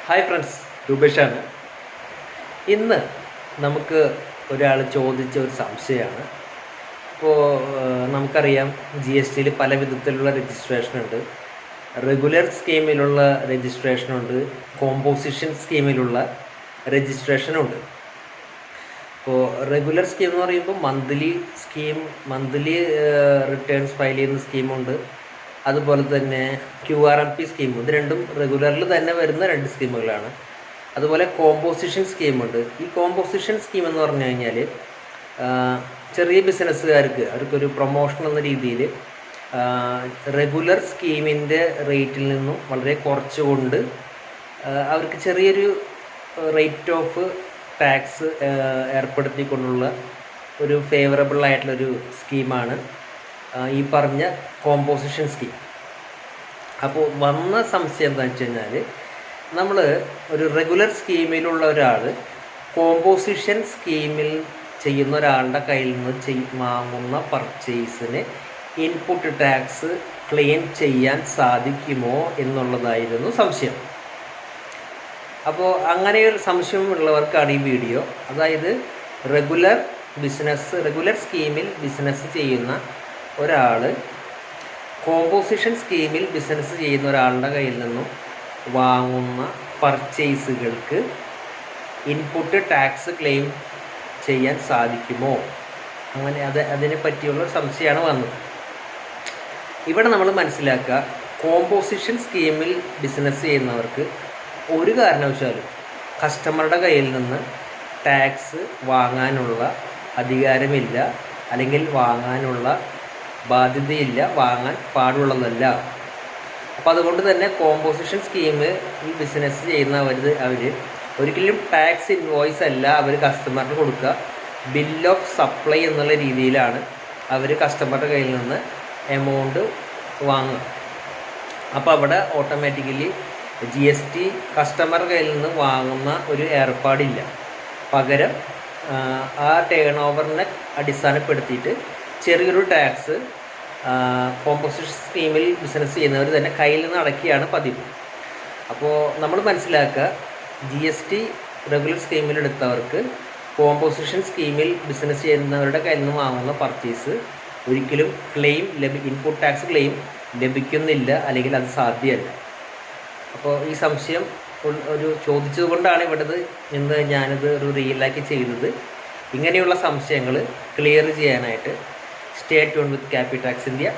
Hi friends, രൂപേഷാണ്. ഇന്ന് നമുക്ക് ഒരാൾ ചോദിച്ച ഒരു സംശയമാണ്. ഇപ്പോൾ നമുക്കറിയാം, GSTയിൽ പല വിധത്തിലുള്ള രജിസ്ട്രേഷൻ ഉണ്ട്. റെഗുലർ സ്കീമിലുള്ള രജിസ്ട്രേഷനുണ്ട്, കോമ്പോസിഷൻ സ്കീമിലുള്ള രജിസ്ട്രേഷനുണ്ട്. ഇപ്പോൾ റെഗുലർ സ്കീം എന്ന് പറയുമ്പോൾ മന്ത്ലി റിട്ടേൺസ് ഫയൽ ചെയ്യുന്ന സ്കീമുണ്ട്. അതുപോലെ തന്നെ QRMP സ്കീം, ഇത് രണ്ടും റെഗുലറിൽ തന്നെ വരുന്ന രണ്ട് സ്കീമുകളാണ്. അതുപോലെ കോമ്പോസിഷൻ സ്കീമുണ്ട്. ഈ കോമ്പോസിഷൻ സ്കീം എന്ന് പറഞ്ഞു കഴിഞ്ഞാൽ ചെറിയ ബിസിനസ്സുകാർക്ക് അവർക്കൊരു പ്രൊമോഷൻ എന്ന രീതിയിൽ റെഗുലർ സ്കീമിൻ്റെ റേറ്റിൽ നിന്നും വളരെ കുറച്ചുകൊണ്ട് അവർക്ക് ചെറിയൊരു റേറ്റ് ഓഫ് ടാക്സ് ഏർപ്പെടുത്തിക്കൊണ്ടുള്ള ഒരു ഫേവറബിൾ ആയിട്ടുള്ളൊരു സ്കീമാണ് ഈ പറഞ്ഞ കോമ്പോസിഷൻ സ്കീം. അപ്പോൾ വന്ന സംശയം എന്താണെന്ന് വെച്ച് കഴിഞ്ഞാൽ, നമ്മൾ ഒരു റെഗുലർ സ്കീമിലുള്ള ഒരാൾ കോമ്പോസിഷൻ സ്കീമിൽ ചെയ്യുന്ന ഒരാളുടെ കയ്യിൽ നിന്ന് വാങ്ങുന്ന പർച്ചേസിന് ഇൻപുട്ട് ടാക്സ് ക്ലെയിം ചെയ്യാൻ സാധിക്കുമോ എന്നുള്ളതായിരുന്നു സംശയം. അപ്പോൾ അങ്ങനെ ഒരു സംശയമുള്ളവർക്കാണ് ഈ വീഡിയോ. അതായത് റെഗുലർ സ്കീമിൽ ബിസിനസ് ചെയ്യുന്ന ഒരാൾ കോമ്പോസിഷൻ സ്കീമിൽ ബിസിനസ് ചെയ്യുന്ന ഒരാളുടെ കയ്യിൽ നിന്നും വാങ്ങുന്ന പർച്ചേസുകൾക്ക് ഇൻപുട്ട് ടാക്സ് ക്ലെയിം ചെയ്യാൻ സാധിക്കുമോ, അങ്ങനെ അതിനെ പറ്റിയുള്ള സംശയമാണ് വന്നത്. ഇവിടെ നമ്മൾ മനസ്സിലാക്കുക, കോമ്പോസിഷൻ സ്കീമിൽ ബിസിനസ് ചെയ്യുന്നവർക്ക് ഒരു കാരണവശാലും കസ്റ്റമറുടെ കയ്യിൽ നിന്ന് ടാക്സ് വാങ്ങാനുള്ള അധികാരമില്ല, അല്ലെങ്കിൽ വാങ്ങാനുള്ള ബാധ്യതയില്ല, വാങ്ങാൻ പാടുള്ളതല്ല. അപ്പോൾ അതുകൊണ്ട് തന്നെ കോമ്പോസിഷൻ സ്കീമിൽ ബിസിനസ് ചെയ്യുന്ന അവർ ഒരിക്കലും ടാക്സ് ഇൻവോയ്സ് അല്ല അവർ കസ്റ്റമറിന് കൊടുക്കുക, ബിൽ ഓഫ് സപ്ലൈ എന്നുള്ള രീതിയിലാണ് അവർ കസ്റ്റമറുടെ കയ്യിൽ നിന്ന് എമൗണ്ട് വാങ്ങുക. അപ്പോൾ അവിടെ ഓട്ടോമാറ്റിക്കലി GST കസ്റ്റമറുടെ കയ്യിൽ നിന്ന് വാങ്ങുന്ന ഒരു ഏർപ്പാടില്ല. പകരം ആ ടേൺ ഓവറിനെ അടിസ്ഥാനപ്പെടുത്തിയിട്ട് ചെറിയൊരു ടാക്സ് കോമ്പോസിഷൻ സ്കീമിൽ ബിസിനസ് ചെയ്യുന്നവർ തന്നെ കയ്യിൽ നിന്ന് അടക്കിയാണ് പതിവ്. അപ്പോൾ നമ്മൾ മനസ്സിലാക്കുക, GST റെഗുലർ സ്കീമിലെടുത്തവർക്ക് കോമ്പോസിഷൻ സ്കീമിൽ ബിസിനസ് ചെയ്യുന്നവരുടെ കയ്യിൽ നിന്ന് വാങ്ങുന്ന പർച്ചേസ് ഒരിക്കലും ഇൻപുട്ട് ടാക്സ് ക്ലെയിം ലഭിക്കുന്നില്ല, അല്ലെങ്കിൽ അത് സാധ്യമല്ല. അപ്പോൾ ഈ സംശയം ചോദിച്ചത് കൊണ്ടാണ് ഇന്ന് ഞാനിത് ഒരു റീലാക്കി ചെയ്തത്. ഇങ്ങനെയുള്ള സംശയങ്ങൾ ക്ലിയർ ചെയ്യാനായിട്ട് സ്റ്റേ ട്യൂൺ വിത്ത് ക്യാപിടാക്സ് ഇന്ത്യ.